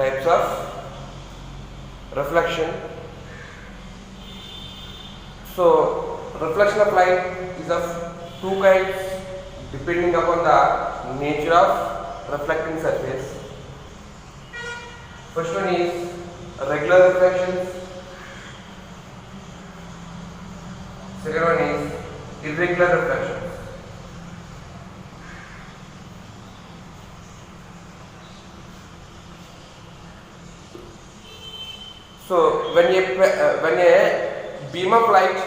types of reflection. So reflection of light is of two kinds depending upon the nature of reflecting surface. First one is regular reflections. Second one is irregular reflections. So when a beam of light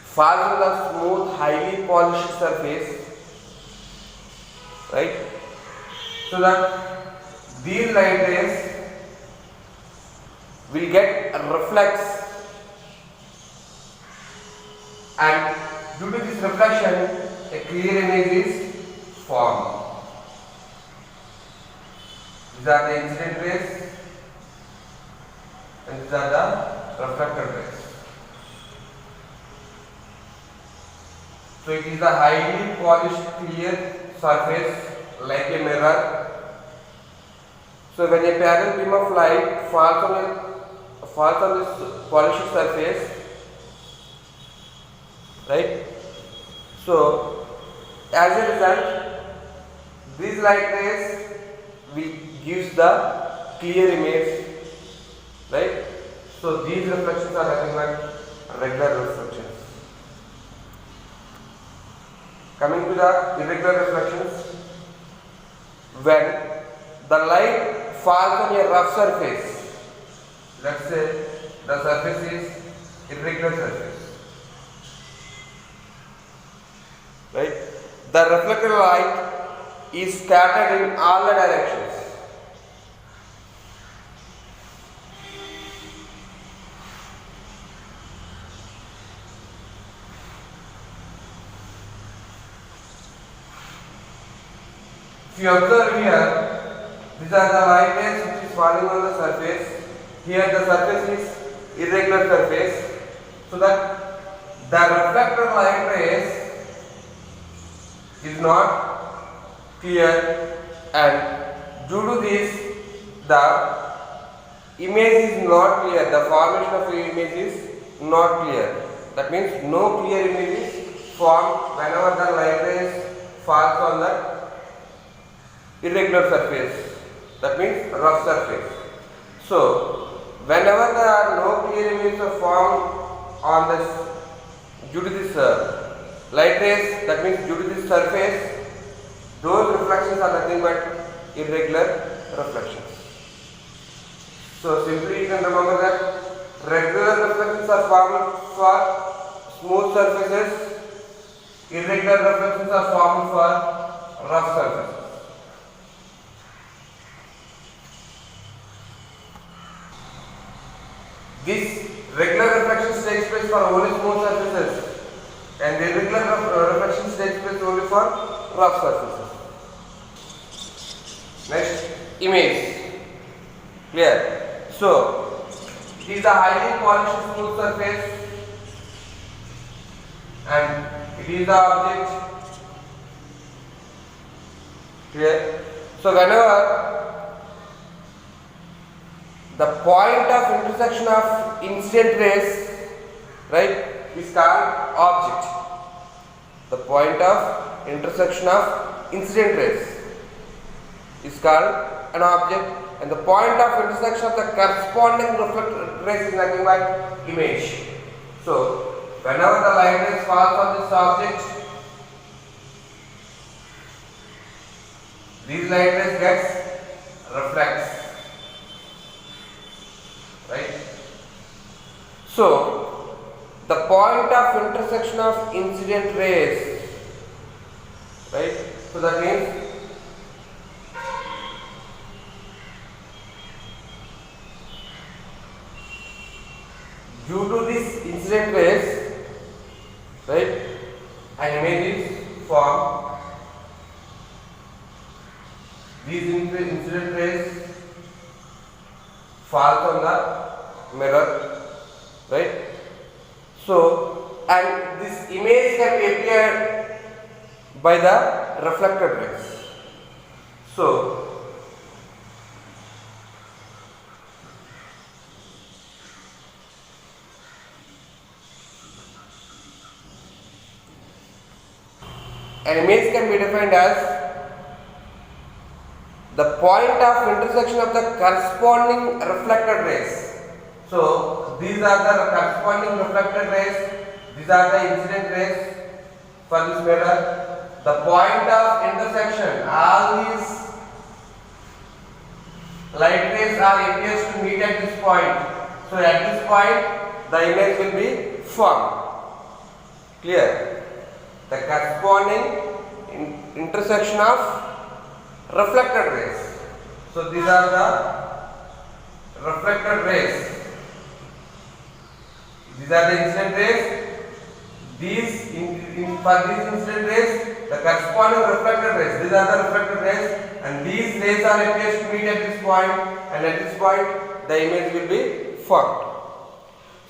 falls on the smooth, highly polished surface, right? So that these light rays will get reflects, and due to this reflection, a clear image is formed. These are the incident rays, and these are the reflected rays. So it is a highly polished clear surface like a mirror. So when a parallel beam of light falls on this polished surface, right? So as a result, these light rays will gives the clear image, right? So these reflections are nothing but regular reflections. Coming to the irregular reflections, when the light falls on a rough surface, let's say the surface is irregular surface, right? The reflected light is scattered in all the directions. If you observe here, these are the light rays which is falling on the surface. Here the surface is irregular surface, so that the reflected light rays is not clear, and due to this the image is not clear, the formation of the image is not clear. That means no clear image is formed whenever the light rays falls on the irregular surface, that means rough surface. So whenever there are no clear images are formed on this due to this light rays, that means due to this surface, those reflections are nothing but irregular reflections. So simply you can remember that regular reflections are formed for smooth surfaces, irregular reflections are formed for rough surfaces. This regular reflections takes place for only smooth surfaces, and irregular reflections takes place only for rough surfaces. Next, image. Clear? So, it is a highly polished smooth surface, and it is the object. Clear? So, whenever the point of intersection of incident rays, right, is called object. The point of intersection of incident rays is called an object, and the point of intersection of the corresponding reflected rays is nothing but image. So whenever the light rays falls on this object, these light rays gets reflects. Right? So the point of intersection of incident rays, right? So that means due to this incident rays, right, an image is formed. These incident rays falls on the mirror, right? So, and this image can be appeared by the reflected rays. So, an image can be defined as the point of intersection of the corresponding reflected rays. So these are the corresponding reflected rays, these are the incident rays for this mirror. The point of intersection, all these light rays are appears to meet at this point. So at this point the image will be formed. Clear? The corresponding intersection of reflected rays. So these are the reflected rays. These are the incident rays. These for these incident rays, the corresponding reflected rays. These are the reflected rays, and these rays are appears to meet at this point, and at this point the image will be formed.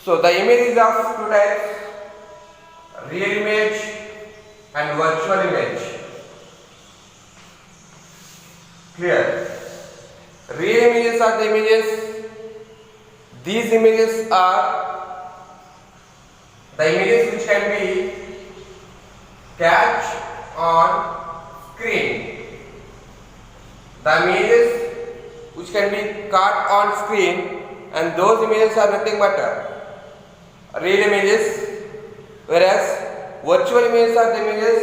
So the image is of two types: real image and virtual image. Clear? Real images are the images. These images are the images which can be catch on screen. The images which can be caught on screen, and those images are nothing but real images, whereas virtual images are the images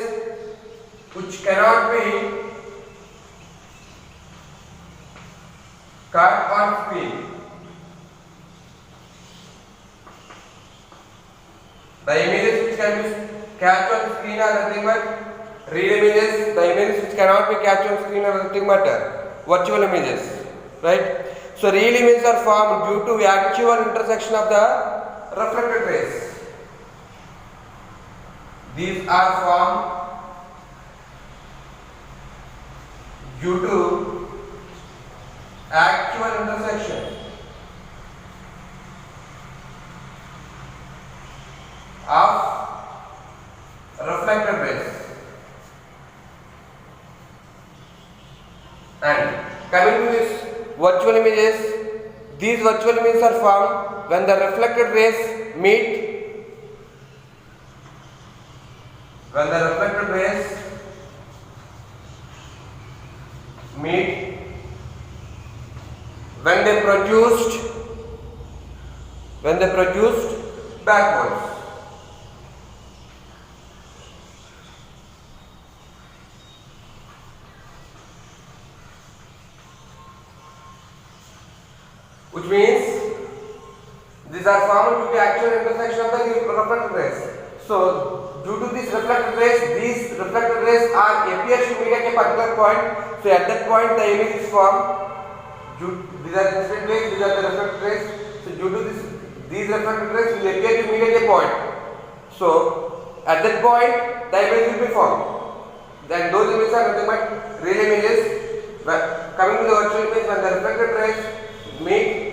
which cannot be caught on screen. The images which can be catch on screen are nothing but real images. The images which cannot be catch on screen are nothing but virtual images. Right? So real images are formed due to the actual intersection of the reflected rays. These are formed due to actual intersection of reflected rays. And coming to this virtual images, these virtual images are formed when the reflected rays meet. When the reflected rays meet, when they produced backwards. Which means these are formed due to the actual intersection of the reflected rays. So due to these reflected rays, these reflected rays appears to meet at a particular point. So at that point the image is formed. These are the incident rays, these are the reflected rays. So due to these reflected rays will appear to meet at a point. So at that point the image will be formed. Then those images are nothing but real images. But coming to the virtual image, when the reflected rays meet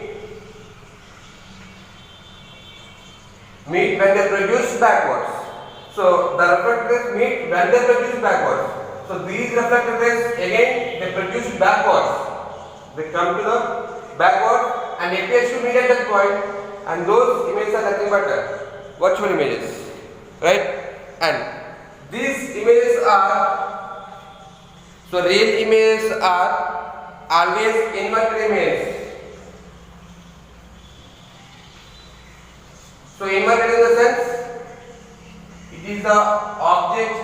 when they produce backwards. So the reflected rays meet when they produce backwards. So these reflected rays again they produce backwards. They come to the backward and appears to meet at that point, and those images are nothing but virtual images, right? And these images are, so real images are always inverted images. So inverted in the sense, it is the object,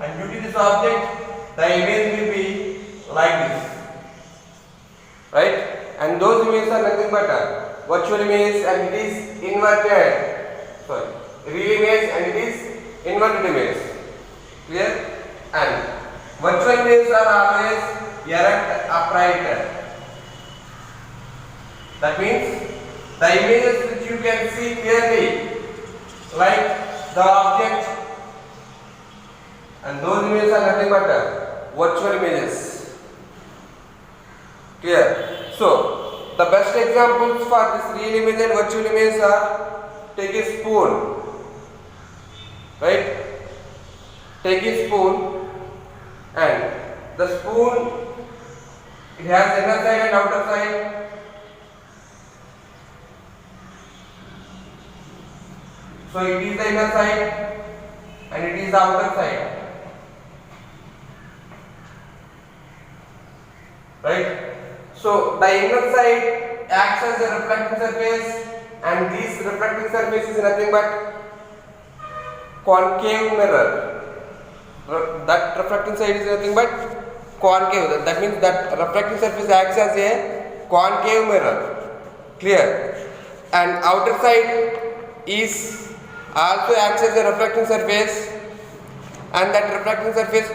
and due to this object the image will be like this. Right? And those images are nothing but virtual image, and it is inverted. Sorry, real image and it is inverted image. Clear? And virtual images are always erect, upright. That means the images which you can see clearly, like the object, and those images are nothing but virtual images. Clear? So the best examples for this real image and virtual image are, take a spoon, right? Take a spoon, and the spoon, it has inner side and outer side. So it is the inner side and it is the outer side. right? So the inner side acts as a reflecting surface, and this reflecting surface is nothing but concave mirror. That reflecting side is nothing but concave. That means that reflecting surface acts as a concave mirror. Clear? And outer side is also acts as a reflecting surface, and that reflecting surface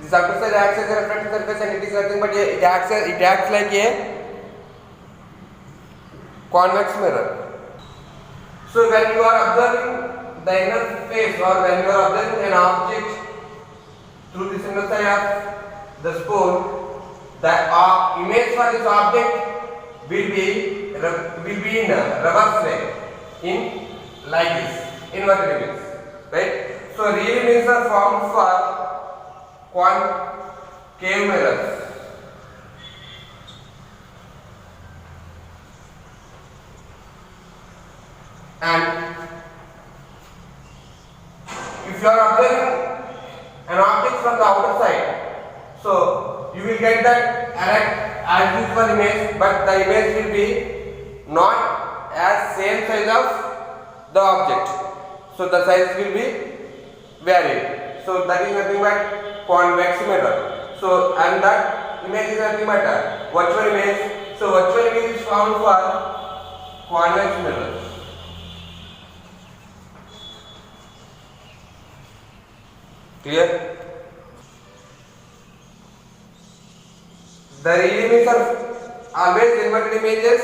this outer side acts as a reflecting surface, and it is nothing but it acts like a convex mirror. So when you are observing the inner face, or when you are observing an object through this inner side of the spoon, the image for this object will be in reverse way, in like this, inverted image, right? So real images are formed for concave mirrors. And if you are observing an object from the outer side, so you will get that erect as usual image, but the image will be not as same size of the object. So the size will be varied. So that is nothing but convex mirror. So and that image is nothing but a virtual image. So virtual image is found for convex mirror. Clear? The real images are always inverted images,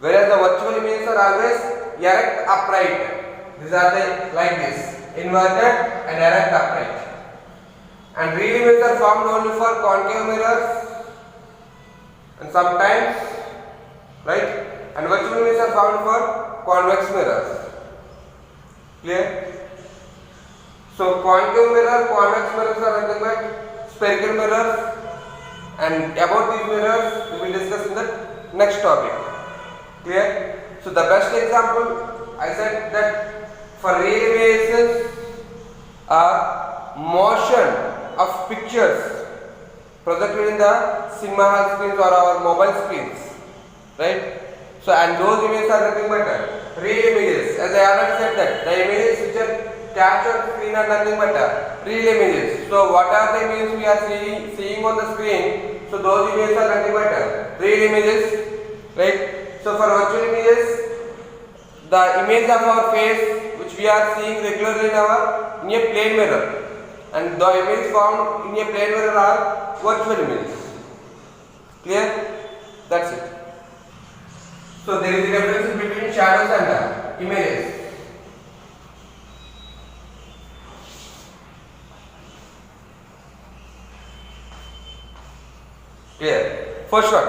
whereas the virtual images are always erect upright. These are the like this, inverted and erect upright. And real images are formed only for concave mirrors, and sometimes, right? And virtual images are found for convex mirrors. Clear? So concave mirror, convex mirrors are nothing but spherical mirrors, and about these mirrors we will discuss in the next topic. Clear? So the best example I said that for real images are motion of pictures projected in the cinema hall screens or our mobile screens, right? So and those images are nothing but real images. As I already said that the images which are captured screen are nothing but real images. So what are the images we are seeing on the screen? So those images are nothing but real images, right? So for virtual images, the image of our face which we are seeing regularly in a plane mirror, and the images found in a plane mirror are virtual images. Clear? That's it. So there is a difference between shadows and images. Clear? First one.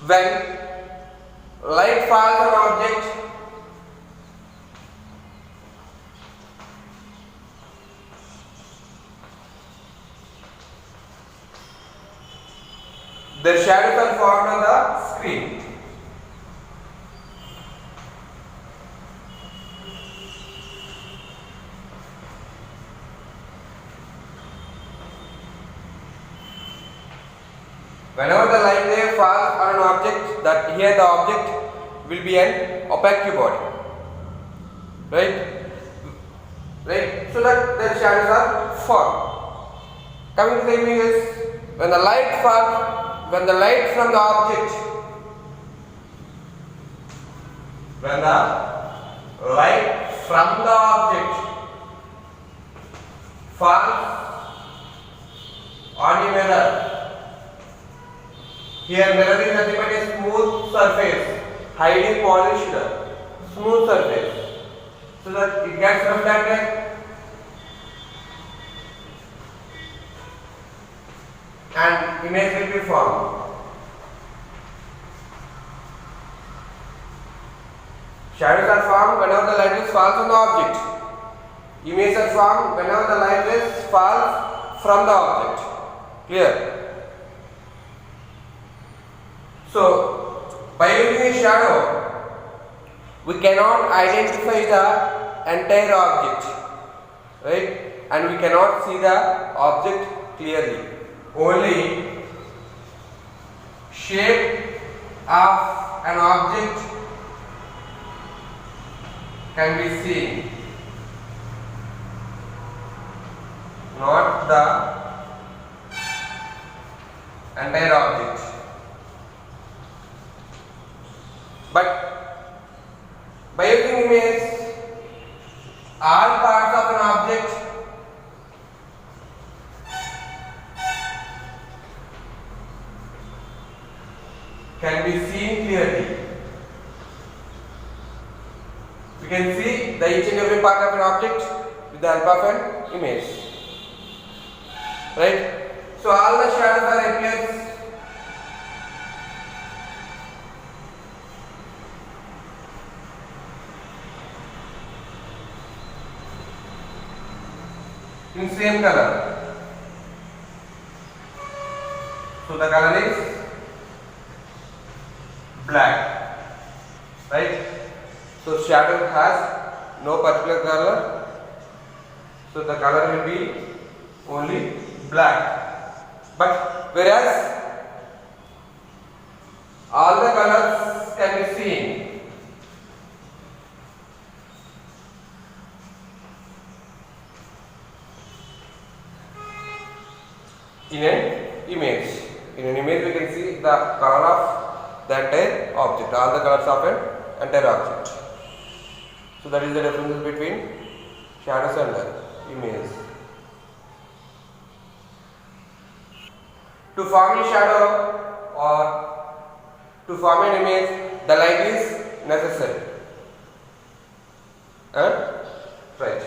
When light falls on an object, the shadows are formed on the screen. Whenever the light ray falls on an object, that here the object will be an opaque body, right? Right. So that the shadows are formed. Coming to the images, when the light falls, when the light from the object, when the light from the object falls on a mirror. Here mirror is nothing but a smooth surface, highly polished, smooth surface, so that it gets reflected and image will be formed. Shadows are formed whenever the light rays falls on the object. Images are formed whenever the light rays falls from the object. Clear? So by using a shadow, we cannot identify the entire object, right? And we cannot see the object clearly. Only shape of an object can be seen, not the entire object. But by using image, all parts of an object can be seen clearly. We can see the each and every part of an object with the help of an image, right? So all the shadows are appears in same color. So the color is black, right? So shadow has no particular color, so the color will be only black. But whereas all the colors can be seen in an image. In an image we can see the color of the entire object, all the colors of an entire object. So that is the difference between shadows and image. To form a shadow or to form an image, the light is necessary. Right.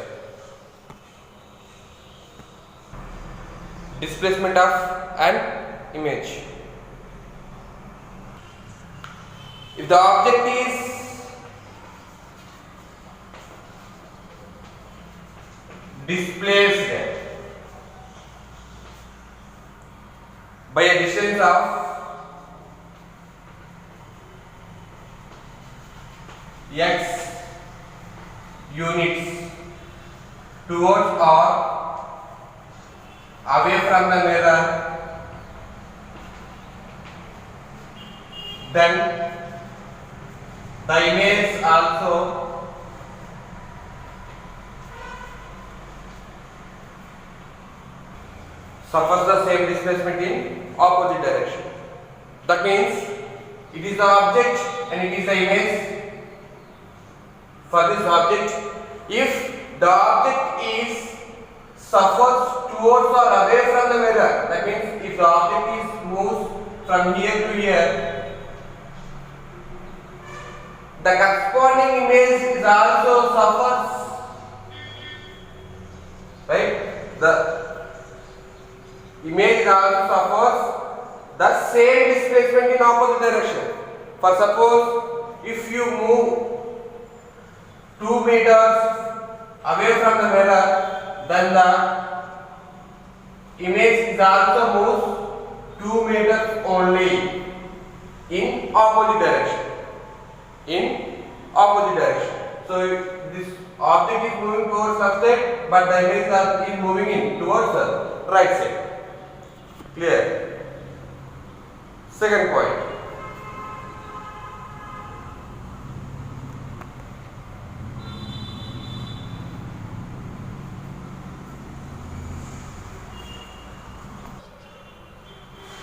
Displacement of an image. If the object is displaced by a distance of x units towards or away from the mirror, then the image also suffers the same displacement in opposite direction. That means it is the object and it is the image. For this object, if the object is suffers towards or away from the mirror, that means if the object is moves from here to here, the corresponding image is also suffers, right? The image also suffers the same displacement in opposite direction. For suppose if you move 2 meters away from the mirror, then the image is also moves 2 meters only in opposite direction. In opposite direction. So this object is moving towards left side, but the image is moving in towards the right side. Clear? Second point.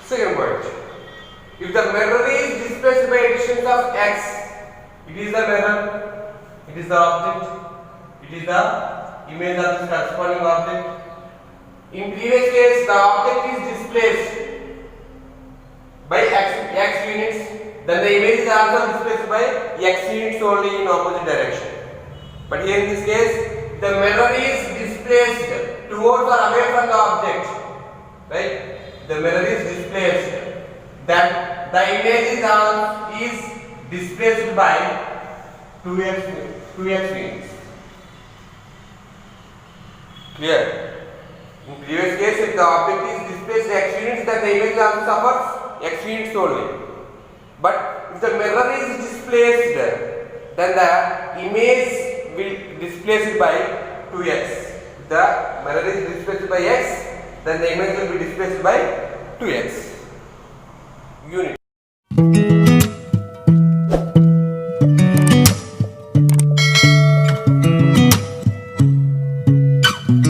Second point. If the mirror is displaced by a distance of x, it is the mirror, it is the object, it is the image of this corresponding object. In previous case, the object is displaced by x units, then the image is also displaced by x units only in opposite direction. But here in this case, the mirror is displaced towards or away from the object, right? The mirror is displaced, then the image is displaced by 2x units. Clear? In previous case, if the object is displaced x units, then the image also suffers x units only. if the mirror is displaced, then the image will displaced by 2x. If the mirror is displaced by x, then the image will be displaced by 2x unit.